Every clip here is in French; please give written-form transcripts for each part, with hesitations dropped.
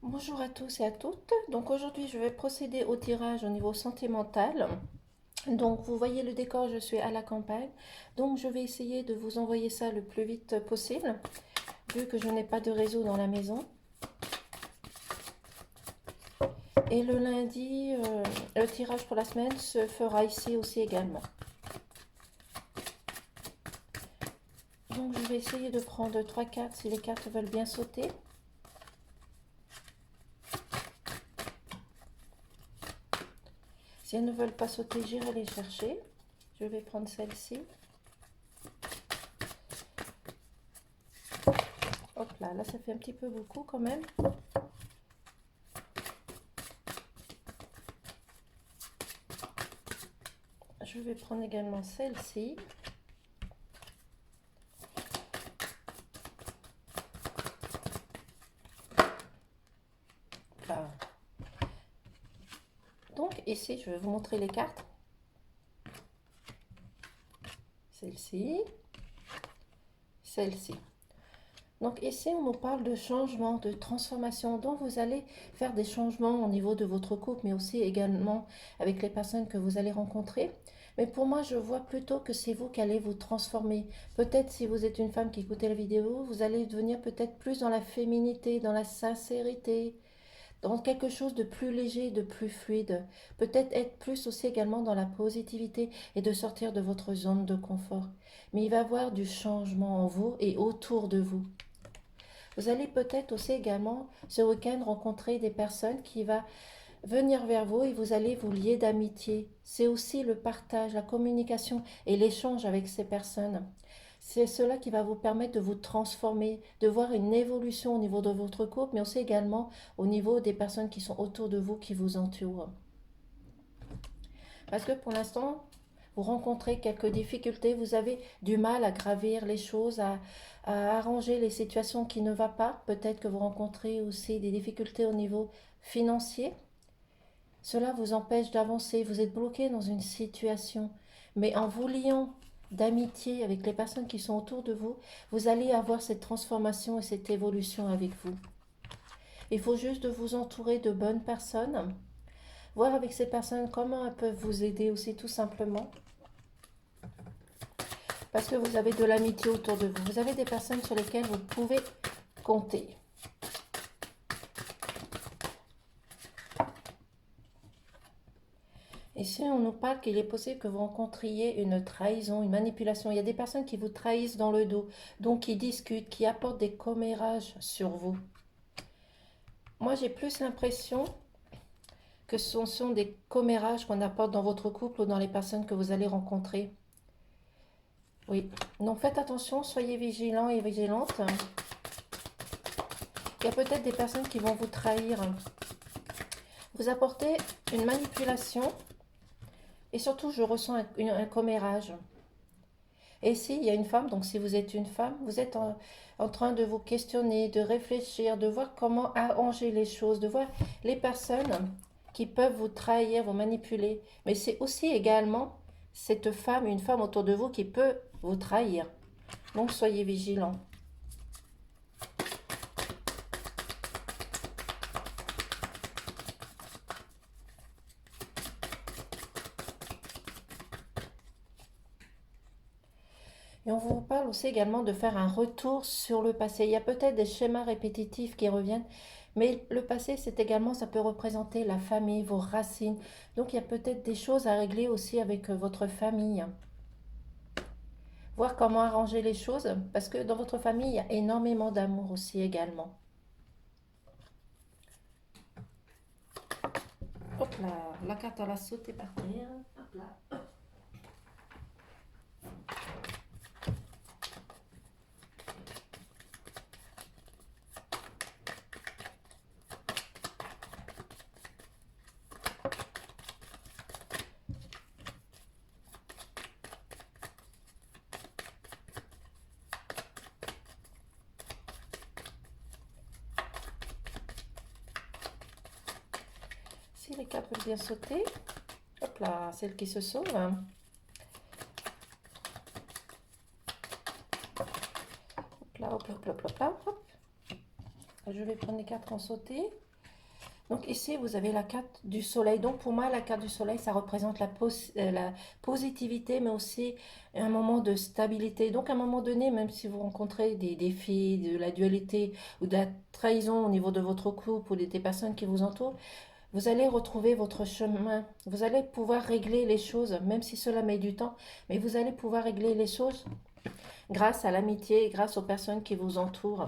Bonjour à tous et à toutes. Donc aujourd'hui, je vais procéder au tirage au niveau sentimental. Donc vous voyez le décor, je suis à la campagne. Donc je vais essayer de vous envoyer ça le plus vite possible, vu que je n'ai pas de réseau dans la maison. Et le lundi, le tirage pour la semaine se fera ici aussi également. Donc je vais essayer de prendre 3 cartes si les cartes veulent bien sauter. Si elles ne veulent pas sauter, j'irai les chercher. Je vais prendre celle-ci. Hop là, là ça fait un petit peu beaucoup quand même. Je vais prendre également celle-ci. Là. Donc ici, je vais vous montrer les cartes. Celle-ci, celle-ci. Donc ici, on nous parle de changement, de transformation. Donc vous allez faire des changements au niveau de votre couple, mais aussi également avec les personnes que vous allez rencontrer. Mais pour moi, je vois plutôt que c'est vous qui allez vous transformer. Peut-être si vous êtes une femme qui écoutez la vidéo, vous allez devenir peut-être plus dans la féminité, dans la sincérité, dans quelque chose de plus léger, de plus fluide. Peut-être être plus aussi également dans la positivité et de sortir de votre zone de confort. Mais il va y avoir du changement en vous et autour de vous. Vous allez peut-être aussi également ce week-end rencontrer des personnes qui vont venir vers vous et vous allez vous lier d'amitié. C'est aussi le partage, la communication et l'échange avec ces personnes. C'est cela qui va vous permettre de vous transformer, de voir une évolution au niveau de votre couple, mais aussi également au niveau des personnes qui sont autour de vous, qui vous entourent. Parce que pour l'instant, vous rencontrez quelques difficultés, vous avez du mal à gravir les choses, à arranger les situations qui ne vont pas. Peut-être que vous rencontrez aussi des difficultés au niveau financier. Cela vous empêche d'avancer, vous êtes bloqué dans une situation. Mais en vous liant d'amitié avec les personnes qui sont autour de vous, vous allez avoir cette transformation et cette évolution avec vous. Il faut juste de vous entourer de bonnes personnes, voir avec ces personnes comment elles peuvent vous aider aussi tout simplement. Parce que vous avez de l'amitié autour de vous. Vous avez des personnes sur lesquelles vous pouvez compter. Ici, on nous parle qu'il est possible que vous rencontriez une trahison, une manipulation. Il y a des personnes qui vous trahissent dans le dos, donc qui discutent, qui apportent des commérages sur vous. Moi, j'ai plus l'impression que ce sont des commérages qu'on apporte dans votre couple ou dans les personnes que vous allez rencontrer. Oui, donc faites attention, soyez vigilants et vigilantes. Il y a peut-être des personnes qui vont vous trahir. Vous apportez une manipulation et surtout, je ressens un commérage. Et si il y a une femme, donc si vous êtes une femme, vous êtes en train de vous questionner, de réfléchir, de voir comment arranger les choses, de voir les personnes qui peuvent vous trahir, vous manipuler. Mais c'est aussi également cette femme, une femme autour de vous qui peut vous trahir. Donc soyez vigilants. Et on vous parle aussi également de faire un retour sur le passé. Il y a peut-être des schémas répétitifs qui reviennent, mais le passé, c'est également, ça peut représenter la famille, vos racines. Donc il y a peut-être des choses à régler aussi avec votre famille. Voir comment arranger les choses, parce que dans votre famille, il y a énormément d'amour aussi également. Hop là, la carte elle a sauté par terre. Hop là. Si les cartes veulent bien sauter, hop là, celle qui se sauve. Hop là, hop là, hop là, hop là, hop. Je vais prendre les cartes en sauté. Donc ici, vous avez la carte du soleil. Donc pour moi, la carte du soleil, ça représente la positivité, mais aussi un moment de stabilité. Donc à un moment donné, même si vous rencontrez des défis, de la dualité ou de la trahison au niveau de votre couple ou des personnes qui vous entourent, vous allez retrouver votre chemin. Vous allez pouvoir régler les choses, même si cela met du temps, mais vous allez pouvoir régler les choses grâce à l'amitié et grâce aux personnes qui vous entourent.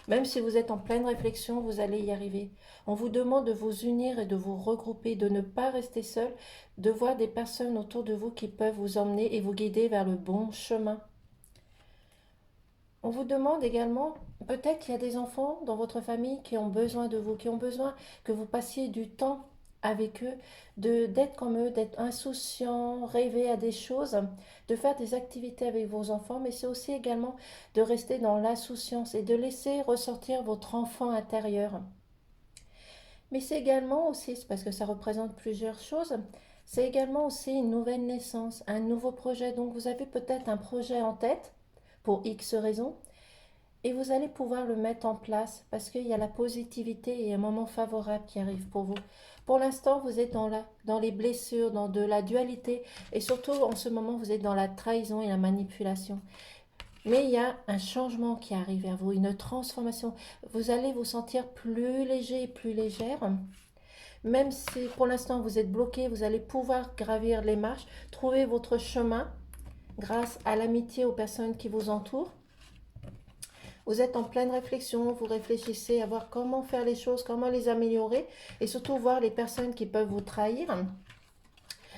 Même si vous êtes en pleine réflexion, vous allez y arriver. On vous demande de vous unir et de vous regrouper, de ne pas rester seul, de voir des personnes autour de vous qui peuvent vous emmener et vous guider vers le bon chemin. On vous demande également, peut-être qu'il y a des enfants dans votre famille qui ont besoin de vous, qui ont besoin que vous passiez du temps avec eux, d'être comme eux, d'être insouciant, rêver à des choses, de faire des activités avec vos enfants, mais c'est aussi également de rester dans l'insouciance et de laisser ressortir votre enfant intérieur. Mais c'est également aussi, parce que ça représente plusieurs choses, c'est également aussi une nouvelle naissance, un nouveau projet. Donc vous avez peut-être un projet en tête pour X raisons et vous allez pouvoir le mettre en place parce qu'il y a la positivité et un moment favorable qui arrive pour vous. Pour l'instant, vous êtes dans les blessures, dans de la dualité et surtout en ce moment, vous êtes dans la trahison et la manipulation. Mais il y a un changement qui arrive vers vous, une transformation. Vous allez vous sentir plus léger et plus légère. Même si pour l'instant vous êtes bloqué, vous allez pouvoir gravir les marches, trouver votre chemin grâce à l'amitié aux personnes qui vous entourent. Vous êtes en pleine réflexion, vous réfléchissez à voir comment faire les choses, comment les améliorer et surtout voir les personnes qui peuvent vous trahir.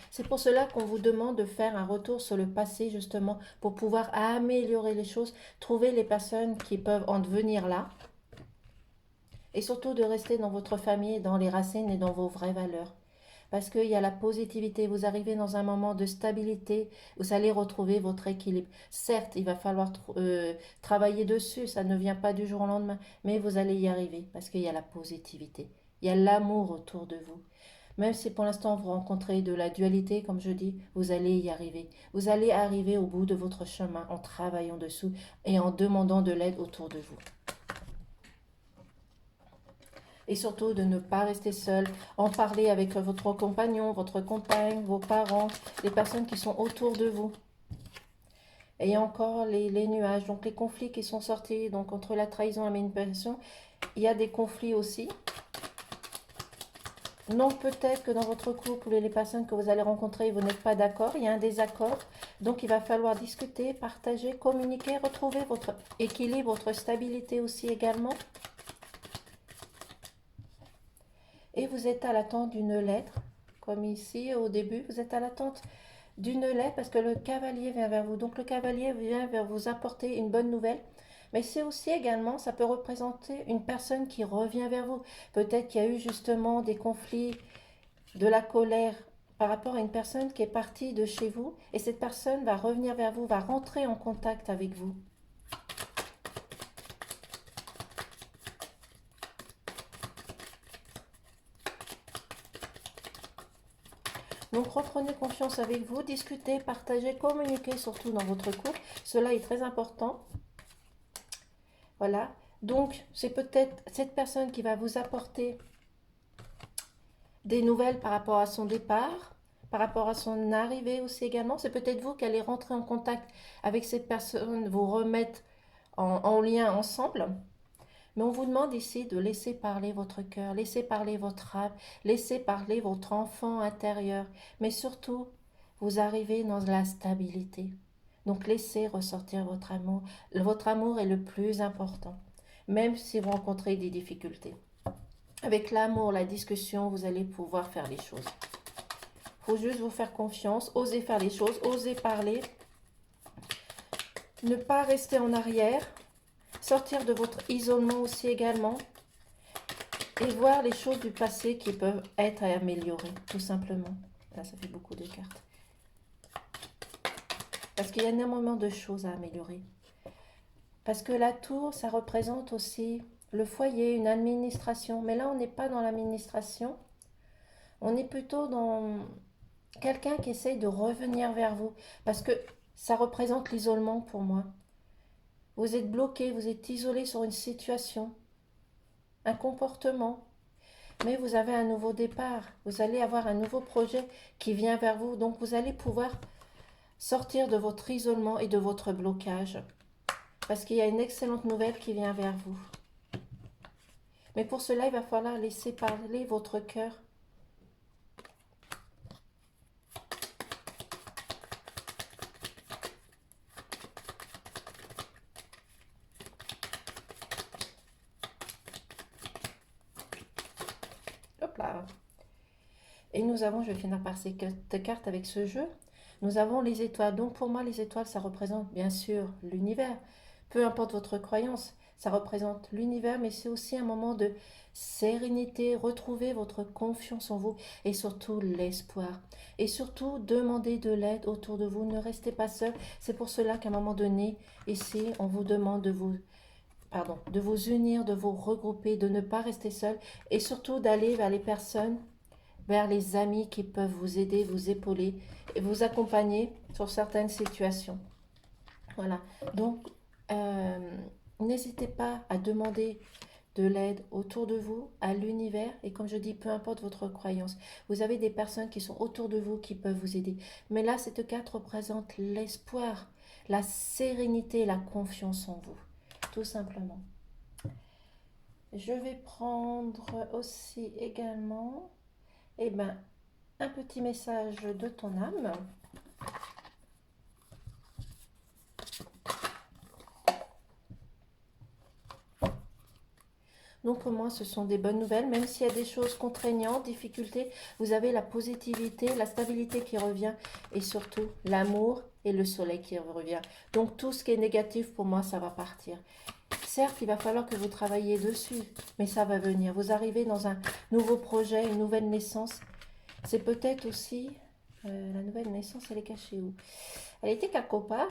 C'est pour cela qu'on vous demande de faire un retour sur le passé justement pour pouvoir améliorer les choses, trouver les personnes qui peuvent en devenir là et surtout de rester dans votre famille, dans les racines et dans vos vraies valeurs. Parce qu'il y a la positivité, vous arrivez dans un moment de stabilité, vous allez retrouver votre équilibre. Certes, il va falloir travailler dessus, ça ne vient pas du jour au lendemain, mais vous allez y arriver parce qu'il y a la positivité, il y a l'amour autour de vous. Même si pour l'instant vous rencontrez de la dualité, comme je dis, vous allez y arriver. Vous allez arriver au bout de votre chemin en travaillant dessous et en demandant de l'aide autour de vous. Et surtout de ne pas rester seul, en parler avec votre compagnon, votre compagne, vos parents, les personnes qui sont autour de vous. Et il y a encore les nuages, donc les conflits qui sont sortis, donc entre la trahison et la manipulation, il y a des conflits aussi. Non, peut-être que dans votre couple, les personnes que vous allez rencontrer, vous n'êtes pas d'accord, il y a un désaccord. Donc il va falloir discuter, partager, communiquer, retrouver votre équilibre, votre stabilité aussi également. Et vous êtes à l'attente d'une lettre, comme ici au début, vous êtes à l'attente d'une lettre parce que le cavalier vient vers vous. Donc le cavalier vient vers vous apporter une bonne nouvelle. Mais c'est aussi également, ça peut représenter une personne qui revient vers vous. Peut-être qu'il y a eu justement des conflits, de la colère par rapport à une personne qui est partie de chez vous. Et cette personne va revenir vers vous, va rentrer en contact avec vous. Donc reprenez confiance avec vous, discutez, partagez, communiquez surtout dans votre couple. Cela est très important. Voilà. Donc c'est peut-être cette personne qui va vous apporter des nouvelles par rapport à son départ, par rapport à son arrivée aussi également. C'est peut-être vous qui allez rentrer en contact avec cette personne, vous remettre en lien ensemble. Mais on vous demande ici de laisser parler votre cœur, laisser parler votre âme, laisser parler votre enfant intérieur. Mais surtout, vous arrivez dans la stabilité. Donc laissez ressortir votre amour. Votre amour est le plus important, même si vous rencontrez des difficultés. Avec l'amour, la discussion, vous allez pouvoir faire les choses. Il faut juste vous faire confiance, oser faire les choses, oser parler. Ne pas rester en arrière. Sortir de votre isolement aussi également et voir les choses du passé qui peuvent être améliorées, tout simplement. Là, ça fait beaucoup de cartes. Parce qu'il y a énormément de choses à améliorer. Parce que la tour, ça représente aussi le foyer, une administration. Mais là, on n'est pas dans l'administration. On est plutôt dans quelqu'un qui essaye de revenir vers vous. Parce que ça représente l'isolement pour moi. Vous êtes bloqué, vous êtes isolé sur une situation, un comportement. Mais vous avez un nouveau départ. Vous allez avoir un nouveau projet qui vient vers vous. Donc vous allez pouvoir sortir de votre isolement et de votre blocage. Parce qu'il y a une excellente nouvelle qui vient vers vous. Mais pour cela, il va falloir laisser parler votre cœur. Hop là. Et nous avons, je vais finir par ces cartes avec ce jeu. Nous avons les étoiles. Donc pour moi, les étoiles, ça représente bien sûr l'univers. Peu importe votre croyance, ça représente l'univers, mais c'est aussi un moment de sérénité. Retrouvez votre confiance en vous et surtout l'espoir. Et surtout, demandez de l'aide autour de vous. Ne restez pas seul. C'est pour cela qu'à un moment donné, ici, on vous demande de vous unir, de vous regrouper, de ne pas rester seul et surtout d'aller vers les personnes, vers les amis qui peuvent vous aider, vous épauler et vous accompagner sur certaines situations. Voilà. Donc, euh, n'hésitez pas à demander de l'aide autour de vous, à l'univers. Et comme je dis, peu importe votre croyance, vous avez des personnes qui sont autour de vous qui peuvent vous aider. Mais là, cette carte représente l'espoir, la sérénité, la confiance en vous. Tout simplement. Je vais prendre aussi également un petit message de ton âme. Donc pour moi, ce sont des bonnes nouvelles. Même s'il y a des choses contraignantes, difficultés, vous avez la positivité, la stabilité qui revient et surtout l'amour et le soleil qui revient. Donc tout ce qui est négatif, pour moi, ça va partir. Certes, il va falloir que vous travailliez dessus, mais ça va venir. Vous arrivez dans un nouveau projet, une nouvelle naissance. C'est peut-être aussi... la nouvelle naissance, elle est cachée où? Elle était quelque part.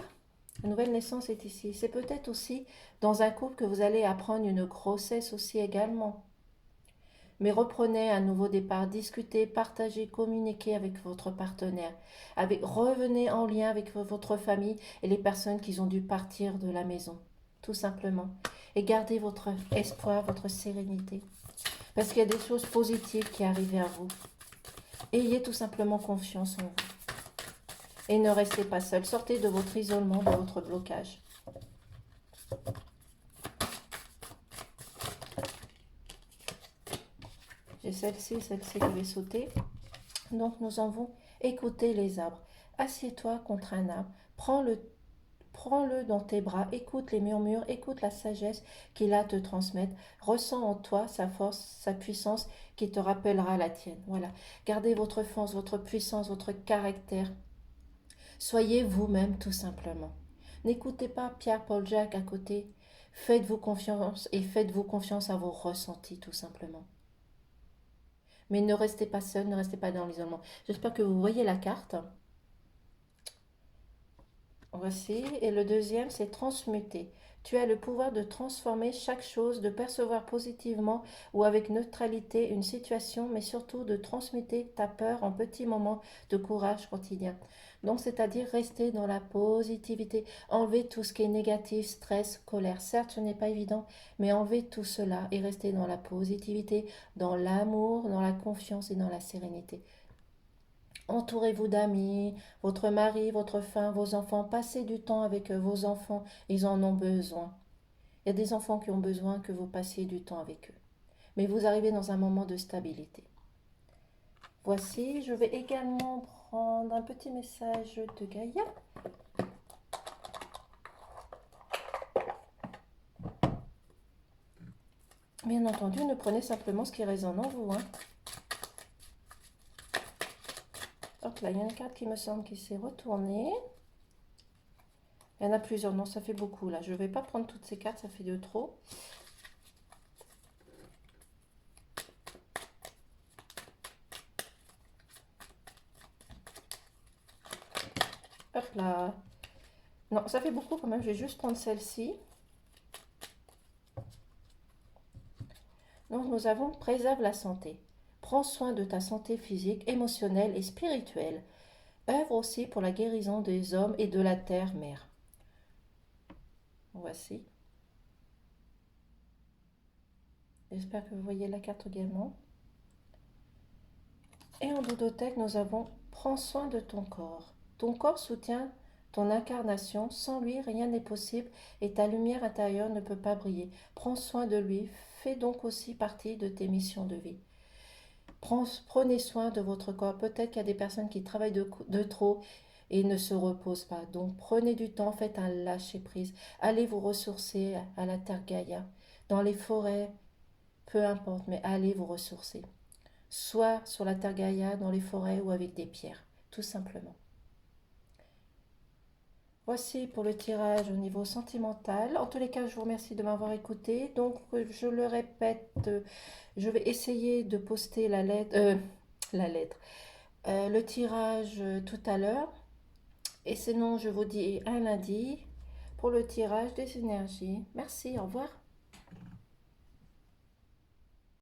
La nouvelle naissance est ici. C'est peut-être aussi dans un couple que vous allez apprendre une grossesse aussi également. Mais reprenez un nouveau départ, discutez, partagez, communiquez avec votre partenaire. Revenez en lien avec votre famille et les personnes qui ont dû partir de la maison. Tout simplement. Et gardez votre espoir, votre sérénité. Parce qu'il y a des choses positives qui arrivent à vous. Ayez tout simplement confiance en vous. Et ne restez pas seul. Sortez de votre isolement, de votre blocage. J'ai celle-ci qui va sauter. Donc nous avons écouté les arbres. Assieds-toi contre un arbre. Prends-le dans tes bras. Écoute les murmures. Écoute la sagesse qu'il a à te transmettre. Ressens en toi sa force, sa puissance qui te rappellera la tienne. Voilà. Gardez votre force, votre puissance, votre caractère. Soyez vous-même tout simplement. N'écoutez pas Pierre, Paul, Jacques à côté. Faites-vous confiance et faites-vous confiance à vos ressentis tout simplement. Mais ne restez pas seul, ne restez pas dans l'isolement. J'espère que vous voyez la carte. Voici. Et le deuxième, c'est transmuter. Tu as le pouvoir de transformer chaque chose, de percevoir positivement ou avec neutralité une situation, mais surtout de transmuter ta peur en petits moments de courage quotidien. Donc, c'est-à-dire rester dans la positivité, enlever tout ce qui est négatif, stress, colère. Certes, ce n'est pas évident, mais enlever tout cela et rester dans la positivité, dans l'amour, dans la confiance et dans la sérénité. Entourez-vous d'amis, votre mari, votre femme, vos enfants. Passez du temps avec vos enfants. Ils en ont besoin. Il y a des enfants qui ont besoin que vous passiez du temps avec eux. Mais vous arrivez dans un moment de stabilité. Voici, je vais également prendre un petit message de Gaïa. Bien entendu, ne prenez simplement ce qui résonne en vous. Hop là, il y a une carte qui me semble qui s'est retournée. Il y en a plusieurs, non, ça fait beaucoup là. Je ne vais pas prendre toutes ces cartes, ça fait de trop. Hop là. Non, ça fait beaucoup quand même, je vais juste prendre celle-ci. Donc nous avons préserve la santé. Prends soin de ta santé physique, émotionnelle et spirituelle. Œuvre aussi pour la guérison des hommes et de la terre-mère. Voici. J'espère que vous voyez la carte également. Et en doudotech, nous avons prends soin de ton corps. Ton corps soutient ton incarnation. Sans lui, rien n'est possible et ta lumière intérieure ne peut pas briller. Prends soin de lui. Fais donc aussi partie de tes missions de vie. Prenez soin de votre corps. Peut-être qu'il y a des personnes qui travaillent de trop et ne se reposent pas. Donc prenez du temps, faites un lâcher-prise. Allez vous ressourcer à la terre Gaïa, dans les forêts, peu importe, mais allez vous ressourcer. Soit sur la terre Gaïa, dans les forêts ou avec des pierres, tout simplement. Voici pour le tirage au niveau sentimental. En tous les cas, je vous remercie de m'avoir écouté. Donc, je le répète, je vais essayer de poster la lettre, le tirage tout à l'heure. Et sinon, je vous dis un lundi pour le tirage des énergies. Merci, au revoir.